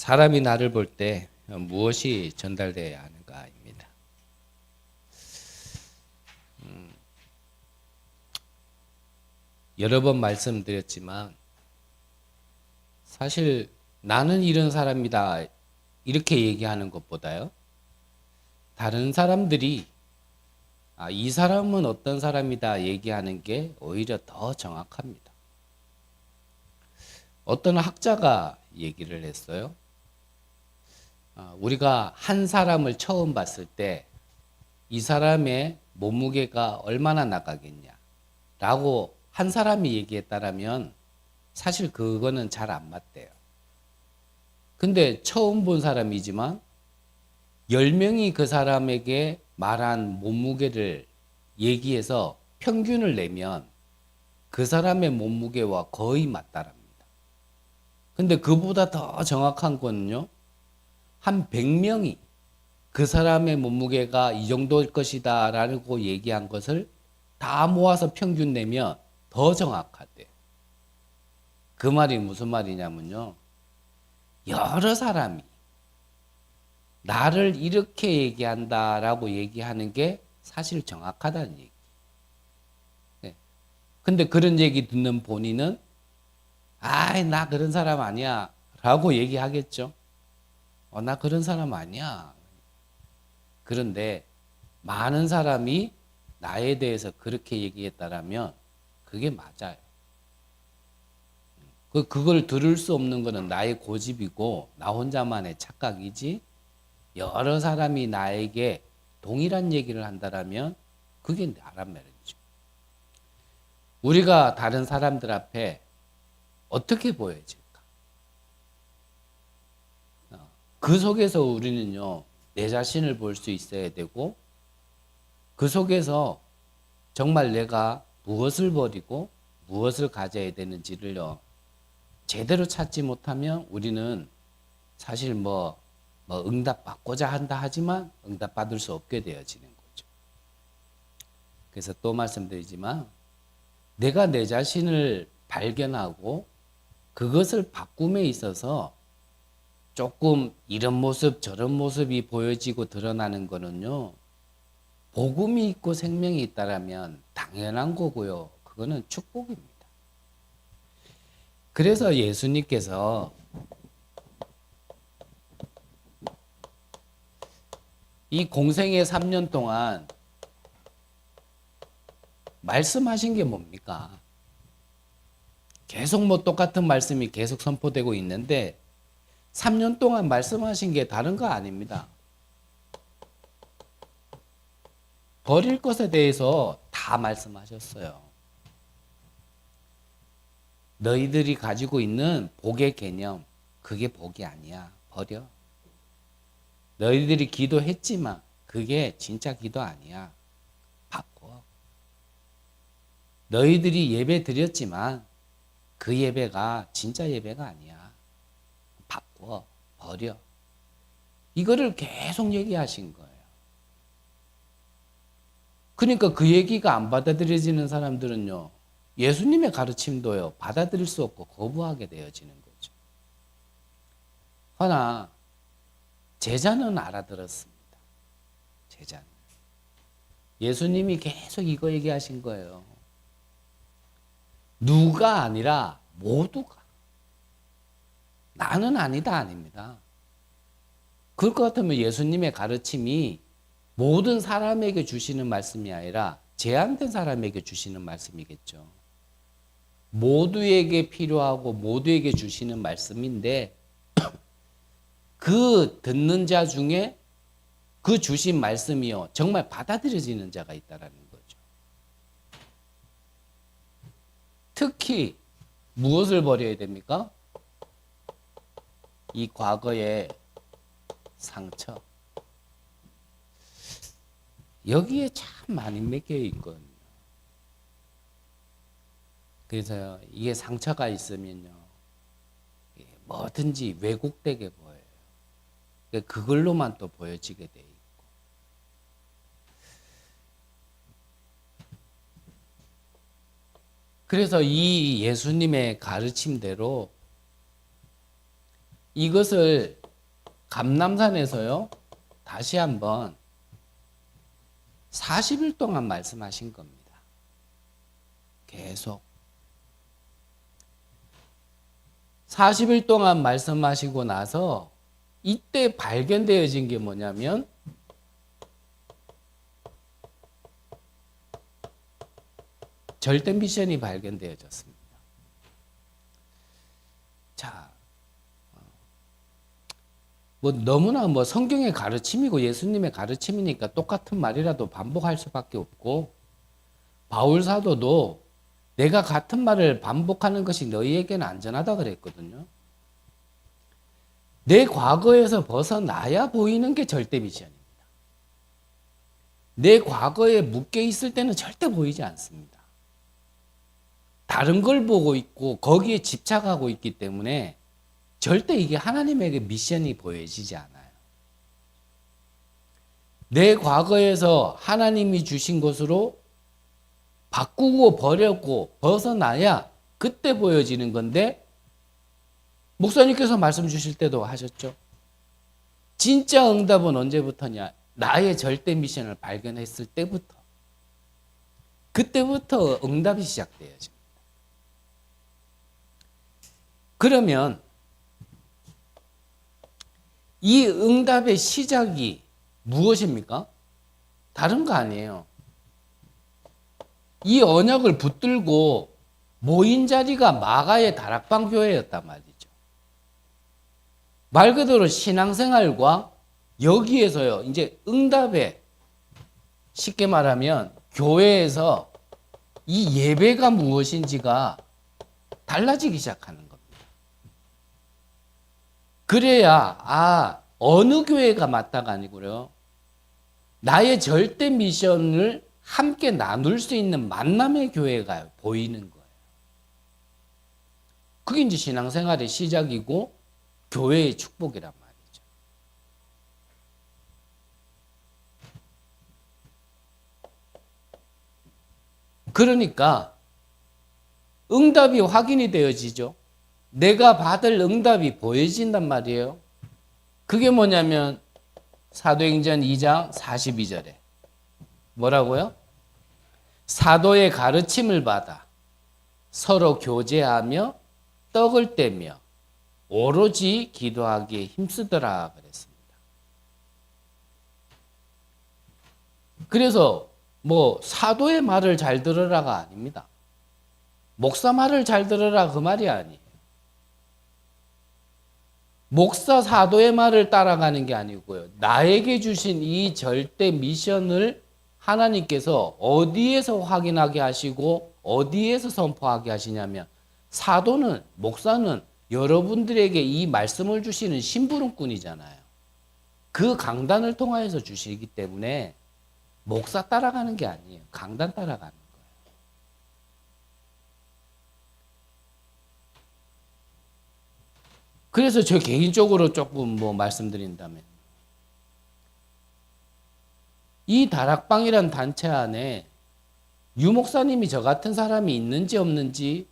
사람이 나를 볼 때 무엇이 전달되어야 하는가입니다. 여러 번 말씀드렸지만 사실 나는 이런 사람이다 이렇게 얘기하는 것보다요, 다른 사람들이 이 사람은 어떤 사람이다 얘기하는 게 오히려 더 정확합니다. 어떤 학자가 얘기를 했어요. 우리가 한 사람을 처음 봤을 때 이 사람의 몸무게가 얼마나 나가겠냐 라고 한 사람이 얘기했다라면 사실 그거는 잘 안 맞대요. 근데 처음 본 사람이지만 10명이 그 사람에게 말한 몸무게를 얘기해서 평균을 내면 그 사람의 몸무게와 거의 맞다랍니다. 근데 그보다 더 정확한 거는요, 한 100명이 그 사람의 몸무게가 이 정도일 것이다 라고 얘기한 것을 다 모아서 평균 내면 더 정확하대요. 그 말이 무슨 말이냐면요, 여러 사람이 나를 이렇게 얘기한다라고 얘기하는 게 사실 정확하다는 얘기. 네. 근데 그런 얘기 듣는 본인은 나 그런 사람 아니야 라고 얘기하겠죠. 나 그런 사람 아니야. 그런데 많은 사람이 나에 대해서 그렇게 얘기했다라면 그게 맞아요. 그걸 들을 수 없는 거는 나의 고집이고 나 혼자만의 착각이지, 여러 사람이 나에게 동일한 얘기를 한다라면 그게 나란 말이죠. 우리가 다른 사람들 앞에 어떻게 보여질까? 그 속에서 우리는요, 내 자신을 볼 수 있어야 되고, 그 속에서 정말 내가 무엇을 버리고 무엇을 가져야 되는지를요, 제대로 찾지 못하면 우리는 사실 응답받고자 한다 하지만 응답받을 수 없게 되어지는 거죠. 그래서 또 말씀드리지만, 내가 내 자신을 발견하고 그것을 바꿈에 있어서 조금 이런 모습 저런 모습이 보여지고 드러나는 거는요, 복음이 있고 생명이 있다라면 당연한 거고요, 그거는 축복입니다. 그래서 예수님께서 이 공생의 3년 동안 말씀하신 게 뭡니까? 계속 똑같은 말씀이 계속 선포되고 있는데 3년 동안 말씀하신 게 다른 거 아닙니다. 버릴 것에 대해서 다 말씀하셨어요. 너희들이 가지고 있는 복의 개념, 그게 복이 아니야. 버려. 너희들이 기도했지만 그게 진짜 기도 아니야. 바꿔. 너희들이 예배 드렸지만 그 예배가 진짜 예배가 아니야. 바꿔. 버려. 이거를 계속 얘기하신 거예요. 그러니까 그 얘기가 안 받아들여지는 사람들은요, 예수님의 가르침도요, 받아들일 수 없고 거부하게 되어지는 거죠. 허나 제자는 알아들었습니다. 제자는. 예수님이 계속 이거 얘기하신 거예요. 누가 아니라 모두가. 나는 아니다 아닙니다. 그럴 것 같으면 예수님의 가르침이 모든 사람에게 주시는 말씀이 아니라 제한된 사람에게 주시는 말씀이겠죠. 모두에게 필요하고 모두에게 주시는 말씀인데 그 듣는 자 중에 그 주신 말씀이요, 정말 받아들여지는 자가 있다라는 거죠. 특히 무엇을 버려야 됩니까? 이 과거의 상처. 여기에 참 많이 묶여 있거든요. 그래서 이게 상처가 있으면요, 뭐든지 왜곡되게 보여요. 그걸로만 또 보여지게 돼 있고. 그래서 이 예수님의 가르침대로 이것을 감람산에서요, 다시 한번 40일 동안 말씀하신 겁니다. 계속. 40일 동안 말씀하시고 나서 이때 발견되어진 게 뭐냐면 절대 미션이 발견되어졌습니다. 자, 뭐 너무나 뭐 성경의 가르침이고 예수님의 가르침이니까 똑같은 말이라도 반복할 수밖에 없고, 바울 사도도 내가 같은 말을 반복하는 것이 너희에게는 안전하다 그랬거든요. 내 과거에서 벗어나야 보이는 게 절대 미션입니다. 내 과거에 묶여 있을 때는 절대 보이지 않습니다. 다른 걸 보고 있고 거기에 집착하고 있기 때문에 절대 이게 하나님에게 미션이 보여지지 않아요. 내 과거에서 하나님이 주신 것으로 바꾸고 버렸고 벗어나야 그때 보여지는 건데, 목사님께서 말씀 주실 때도 하셨죠. 진짜 응답은 언제부터냐? 나의 절대 미션을 발견했을 때부터. 그때부터 응답이 시작되어집니다. 그러면 이 응답의 시작이 무엇입니까? 다른 거 아니에요. 이 언약을 붙들고 모인 자리가 마가의 다락방 교회였단 말이죠. 말 그대로 신앙생활과 여기에서요, 이제 응답에, 쉽게 말하면 교회에서 이 예배가 무엇인지가 달라지기 시작하는 겁니다. 그래야 어느 교회가 맞다가 아니고요, 나의 절대 미션을 함께 나눌 수 있는 만남의 교회가 보이는 거예요. 그게 이제 신앙생활의 시작이고 교회의 축복이란 말이죠. 그러니까 응답이 확인이 되어지죠. 내가 받을 응답이 보여진단 말이에요. 그게 뭐냐면 사도행전 2장 42절에 뭐라고요? 사도의 가르침을 받아 서로 교제하며 떡을 떼며 오로지 기도하기에 힘쓰더라 그랬습니다. 그래서 뭐 사도의 말을 잘 들으라가 아닙니다. 목사 말을 잘 들으라 그 말이 아니에요. 목사 사도의 말을 따라가는 게 아니고요, 나에게 주신 이 절대 미션을 하나님께서 어디에서 확인하게 하시고 어디에서 선포하게 하시냐면, 사도는, 목사는 여러분들에게 이 말씀을 주시는 심부름꾼이잖아요. 그 강단을 통하여서 주시기 때문에 목사 따라가는 게 아니에요. 강단 따라가는 거예요. 그래서 저 개인적으로 조금 뭐 말씀드린다면, 이 다락방이란 단체 안에 유 목사님이 저 같은 사람이 있는지 없는지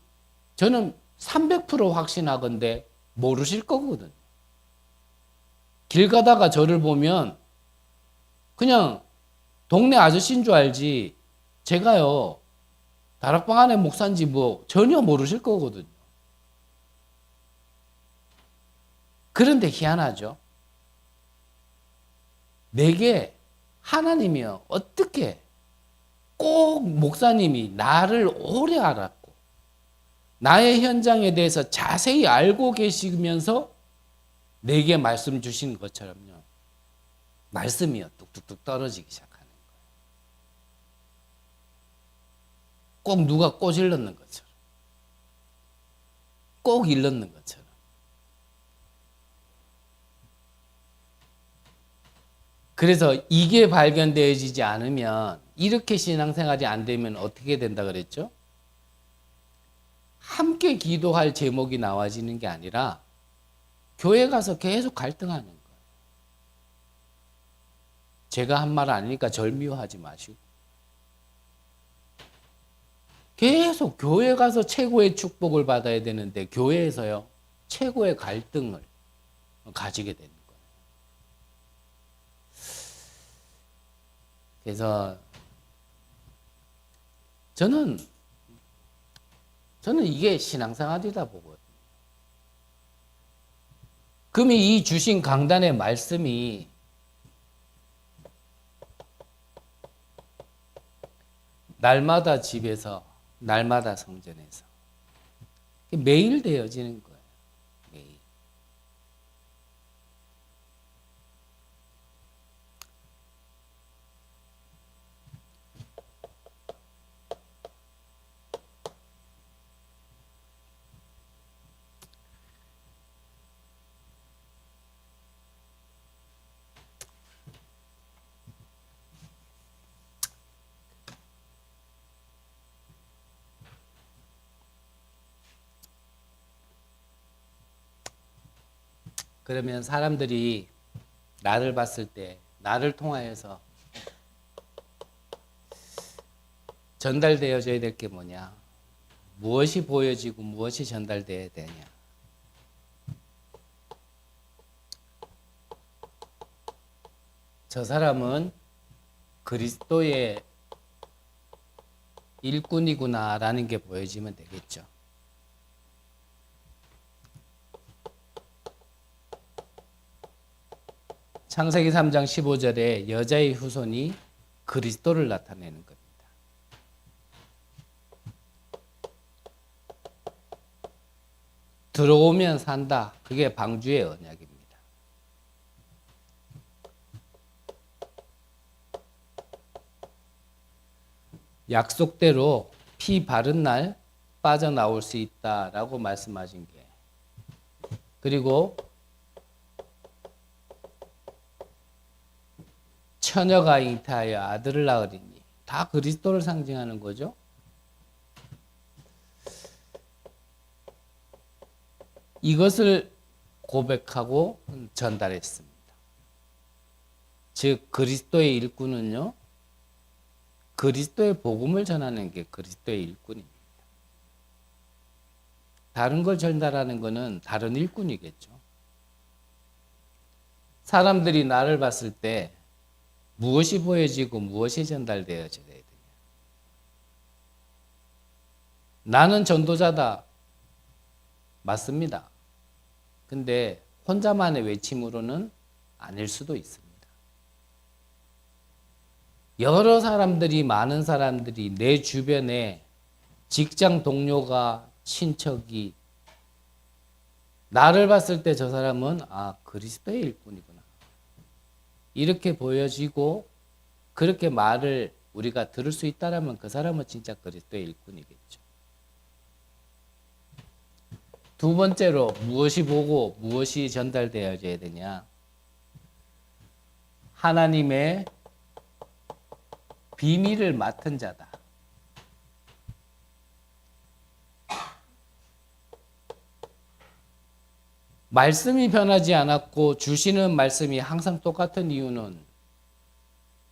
저는 300% 확신하건대 모르실 거거든요. 길 가다가 저를 보면 그냥 동네 아저씨인 줄 알지, 제가요 다락방 안에 목사인지 뭐 전혀 모르실 거거든요. 그런데 희한하죠. 내게 하나님이요, 어떻게 꼭 목사님이 나를 오래 알았고 나의 현장에 대해서 자세히 알고 계시면서 내게 말씀 주신 것처럼요, 말씀이요 뚝뚝뚝 떨어지기 시작하는 거예요. 꼭 누가 꼬질 넣는 것처럼, 꼭 일 넣는 것처럼. 그래서 이게 발견되어지지 않으면, 이렇게 신앙생활이 안 되면 어떻게 된다 그랬죠? 함께 기도할 제목이 나와지는 게 아니라 교회 가서 계속 갈등하는 거예요. 제가 한 말 아니니까 절 미워하지 마시고, 계속 교회 가서 최고의 축복을 받아야 되는데 교회에서요 최고의 갈등을, 가지게 되는 거예요. 그래서 저는 이게 신앙생활이다 보거든요. 금이 이 주신 강단의 말씀이 날마다 집에서, 날마다 성전에서 매일 되어지는 거예요. 매일. 그러면 사람들이 나를 봤을 때 나를 통하여서 전달되어져야 될 게 뭐냐? 무엇이 보여지고 무엇이 전달되어야 되냐? 저 사람은 그리스도의 일꾼이구나라는 게 보여지면 되겠죠. 창세기 3장 15절에 여자의 후손이 그리스도를 나타내는 겁니다. 들어오면 산다. 그게 방주의 언약입니다. 약속대로 피 바른 날 빠져나올 수 있다라고 말씀하신 게, 그리고 처녀가 잉태하여 아들을 낳으리니, 다 그리스도를 상징하는 거죠. 이것을 고백하고 전달했습니다. 즉 그리스도의 일꾼은요, 그리스도의 복음을 전하는 게 그리스도의 일꾼입니다. 다른 걸 전달하는 것은 다른 일꾼이겠죠. 사람들이 나를 봤을 때 무엇이 보여지고 무엇이 전달되어져야 되냐. 나는 전도자다. 맞습니다. 근데 혼자만의 외침으로는 아닐 수도 있습니다. 여러 사람들이, 많은 사람들이 내 주변에 직장 동료가, 친척이 나를 봤을 때 저 사람은 그리스도의 일꾼이구나, 이렇게 보여지고 그렇게 말을 우리가 들을 수 있다면 그 사람은 진짜 그리스도의 일꾼이겠죠. 두 번째로 무엇이 보고 무엇이 전달되어져야 되냐? 하나님의 비밀을 맡은 자다. 말씀이 변하지 않았고 주시는 말씀이 항상 똑같은 이유는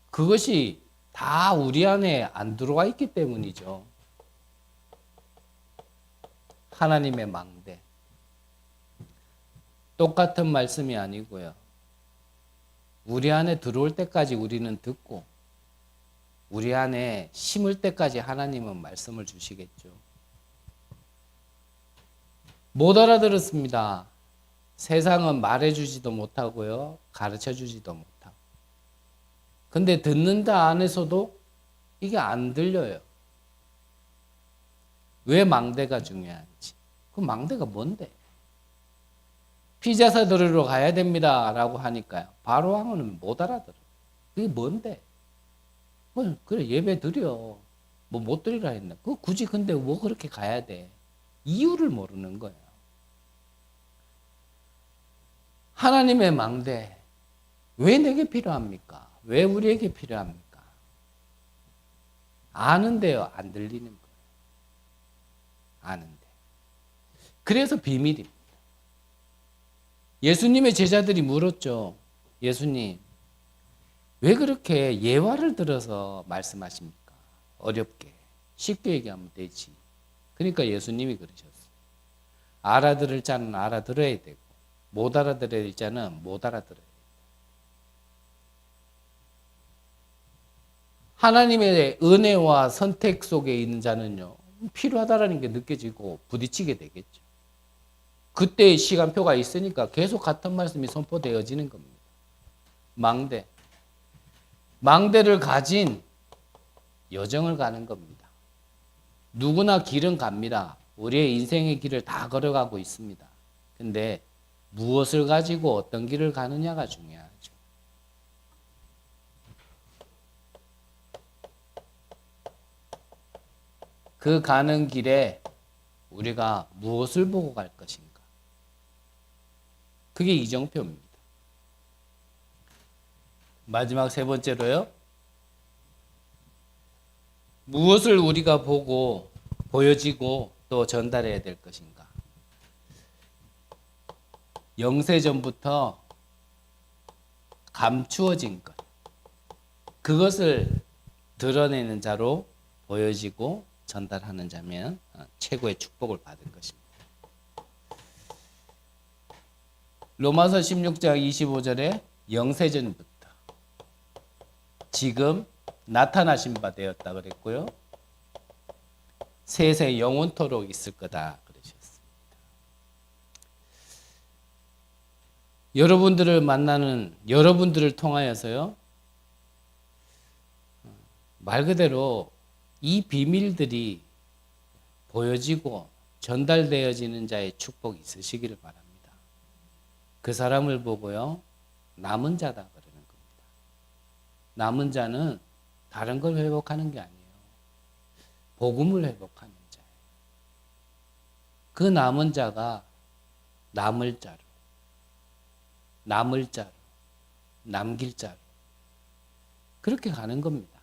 그것이 다 우리 안에 안 들어와 있기 때문이죠. 하나님의 망대. 똑같은 말씀이 아니고요. 우리 안에 들어올 때까지 우리는 듣고 우리 안에 심을 때까지 하나님은 말씀을 주시겠죠. 못 알아들었습니다. 세상은 말해주지도 못하고요. 가르쳐주지도 못하고. 근데 듣는다 안에서도 이게 안 들려요. 왜 망대가 중요한지. 그 망대가 뭔데? 피자 사들으러 가야 됩니다 라고 하니까요. 바로 하면 못 알아들어요. 그게 뭔데? 그래 예배 드려. 뭐 못 드리라 했나? 그 굳이 근데 뭐 그렇게 가야 돼? 이유를 모르는 거예요. 하나님의 망대 왜 내게 필요합니까? 왜 우리에게 필요합니까? 아는데요, 안 들리는 거예요. 아는데. 그래서 비밀입니다. 예수님의 제자들이 물었죠. 예수님, 왜 그렇게 예화를 들어서 말씀하십니까? 어렵게. 쉽게 얘기하면 되지. 그러니까 예수님이 그러셨어요. 알아들을 자는 알아들어야 되고 못 알아들어야 될 자는 못 알아들어요. 하나님의 은혜와 선택 속에 있는 자는요, 필요하다라는 게 느껴지고 부딪히게 되겠죠. 그때의 시간표가 있으니까 계속 같은 말씀이 선포되어지는 겁니다. 망대. 망대를 가진 여정을 가는 겁니다. 누구나 길은 갑니다. 우리의 인생의 길을 다 걸어가고 있습니다. 근데 무엇을 가지고 어떤 길을 가느냐가 중요하죠. 그 가는 길에 우리가 무엇을 보고 갈 것인가. 그게 이정표입니다. 마지막 세 번째로요. 무엇을 우리가 보고 보여지고 또 전달해야 될 것인가. 영세전부터 감추어진 것. 그것을 드러내는 자로 보여지고 전달하는 자면 최고의 축복을 받은 것입니다. 로마서 16장 25절에 영세전부터 지금 나타나신 바 되었다 그랬고요. 세세 영원토록 있을 거다 그러셨습니다. 여러분들을 만나는 여러분들을 통하여서요. 말 그대로 이 비밀들이 보여지고 전달되어지는 자의 축복이 있으시기를 바랍니다. 그 사람을 보고요. 남은 자다 그러는 겁니다. 남은 자는 다른 걸 회복하는 게 아니에요. 복음을 회복하는 자예요. 그 남은 자가 남을 자로, 남을 자로, 남길 자로 그렇게 가는 겁니다.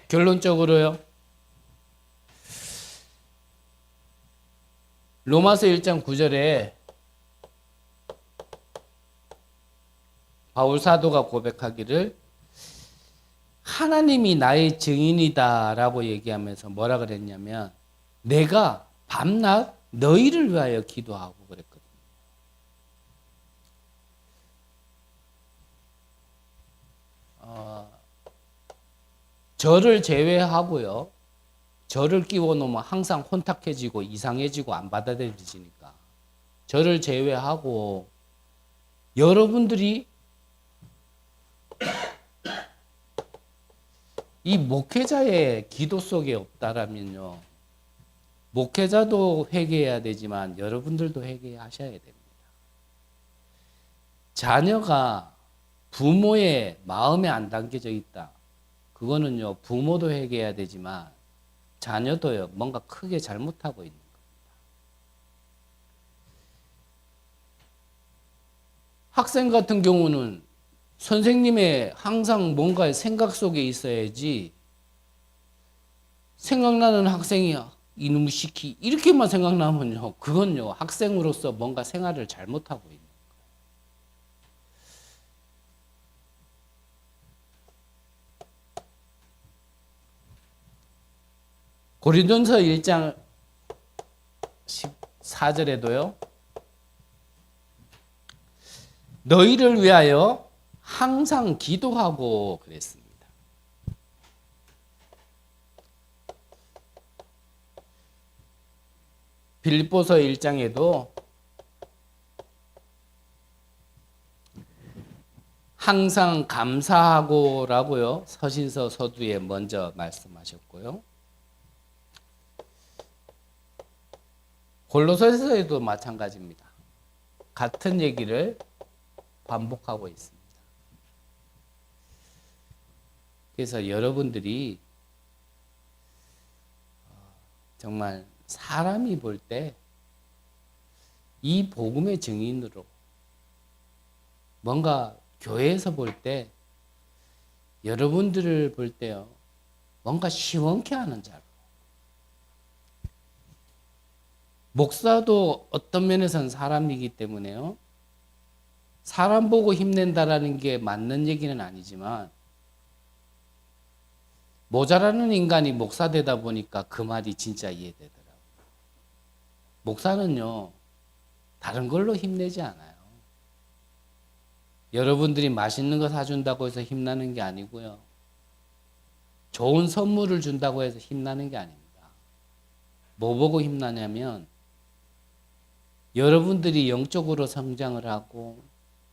결론적으로요. 로마서 1장 9절에 바울 사도가 고백하기를 하나님이 나의 증인이다 라고 얘기하면서 뭐라 그랬냐면 내가 밤낮 너희를 위하여 기도하고 그랬거든요. 저를 제외하고요. 저를 끼워 놓으면 항상 혼탁해지고 이상해지고 안 받아들여지니까 저를 제외하고 여러분들이 이 목회자의 기도 속에 없다라면요. 목회자도 회개해야 되지만 여러분들도 회개하셔야 됩니다. 자녀가 부모의 마음에 안 담겨져 있다. 그거는요. 부모도 회개해야 되지만 자녀도요. 뭔가 크게 잘못하고 있는 겁니다. 학생 같은 경우는 선생님의 항상 뭔가 생각 속에 있어야지 생각나는 학생이 이놈의 시키 이렇게만 생각나면요. 그건요. 학생으로서 뭔가 생활을 잘못하고 있는 거예요. 고린도전서 1장 14절에도요. 너희를 위하여 항상 기도하고 그랬습니다. 빌립보서 1장에도 항상 감사하고라고요. 서신서 서두에 먼저 말씀하셨고요. 골로새서에도 마찬가지입니다. 같은 얘기를 반복하고 있습니다. 그래서 여러분들이 정말 사람이 볼 때 이 복음의 증인으로 뭔가 교회에서 볼 때 여러분들을 볼 때요. 뭔가 시원케 하는 자로 목사도 어떤 면에서는 사람이기 때문에요. 사람 보고 힘낸다라는 게 맞는 얘기는 아니지만 모자라는 인간이 목사 되다 보니까 그 말이 진짜 이해되더라고요. 목사는요, 다른 걸로 힘내지 않아요. 여러분들이 맛있는 거 사준다고 해서 힘나는 게 아니고요. 좋은 선물을 준다고 해서 힘나는 게 아닙니다. 뭐 보고 힘나냐면 여러분들이 영적으로 성장을 하고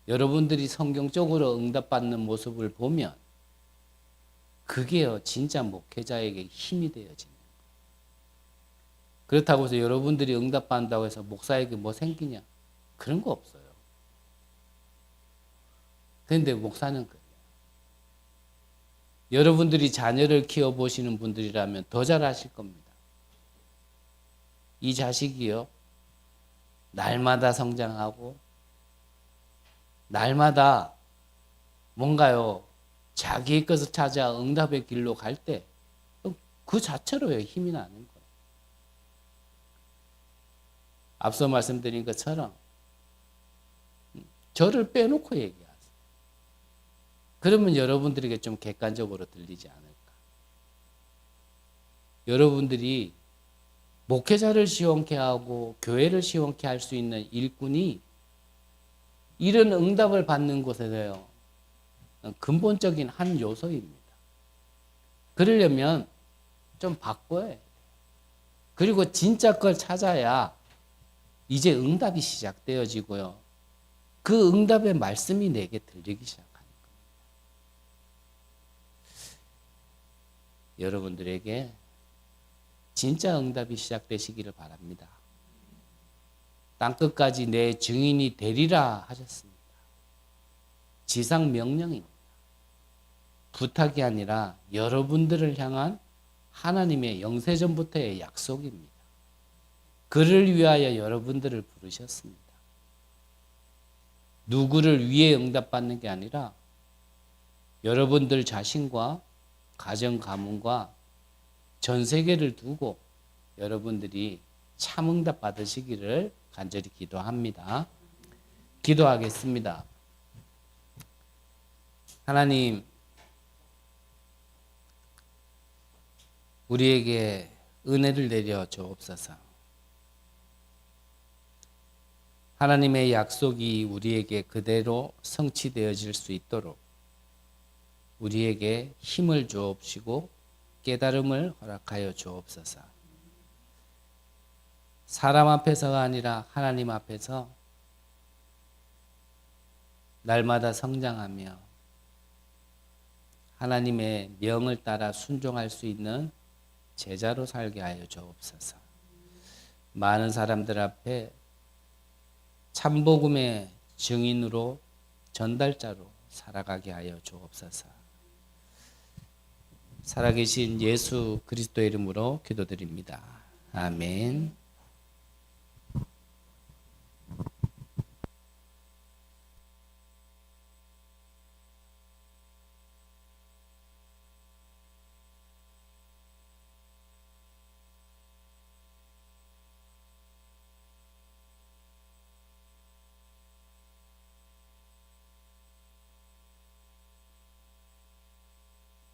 여러분들이 성경적으로 응답받는 모습을 보면 그게요 진짜 목회자에게 힘이 되어지는 거예요. 그렇다고 해서 여러분들이 응답받는다고 해서 목사에게 뭐 생기냐? 그런 거 없어요. 그런데 목사는 그래요. 여러분들이 자녀를 키워보시는 분들이라면 더 잘하실 겁니다. 이 자식이요 날마다 성장하고 날마다 뭔가요 자기의 것을 찾아 응답의 길로 갈 때 그 자체로요 힘이 나는 거예요. 앞서 말씀드린 것처럼 저를 빼놓고 얘기하세요. 그러면 여러분들에게 좀 객관적으로 들리지 않을까. 여러분들이 목회자를 시원케 하고 교회를 시원케 할 수 있는 일꾼이 이런 응답을 받는 곳에서요 근본적인 한 요소입니다. 그러려면 좀 바꿔야 돼요. 그리고 진짜 걸 찾아야 이제 응답이 시작되어지고요. 그 응답의 말씀이 내게 들리기 시작하는 겁니다. 여러분들에게 진짜 응답이 시작되시기를 바랍니다. 땅끝까지 내 증인이 되리라 하셨습니다. 지상 명령입니다. 부탁이 아니라 여러분들을 향한 하나님의 영세전부터의 약속입니다. 그를 위하여 여러분들을 부르셨습니다. 누구를 위해 응답받는 게 아니라 여러분들 자신과 가정 가문과 전 세계를 두고 여러분들이 참 응답 받으시기를 간절히 기도합니다. 기도하겠습니다. 하나님, 우리에게 은혜를 내려 주옵소서. 하나님의 약속이 우리에게 그대로 성취되어질 수 있도록 우리에게 힘을 주옵시고 깨달음을 허락하여 주옵소서. 사람 앞에서가 아니라 하나님 앞에서 날마다 성장하며 하나님의 명을 따라 순종할 수 있는 제자로 살게 하여 주옵소서. 많은 사람들 앞에 참복음의 증인으로 전달자로 살아가게 하여 주옵소서. 살아계신 예수 그리스도의 이름으로 기도드립니다. 아멘.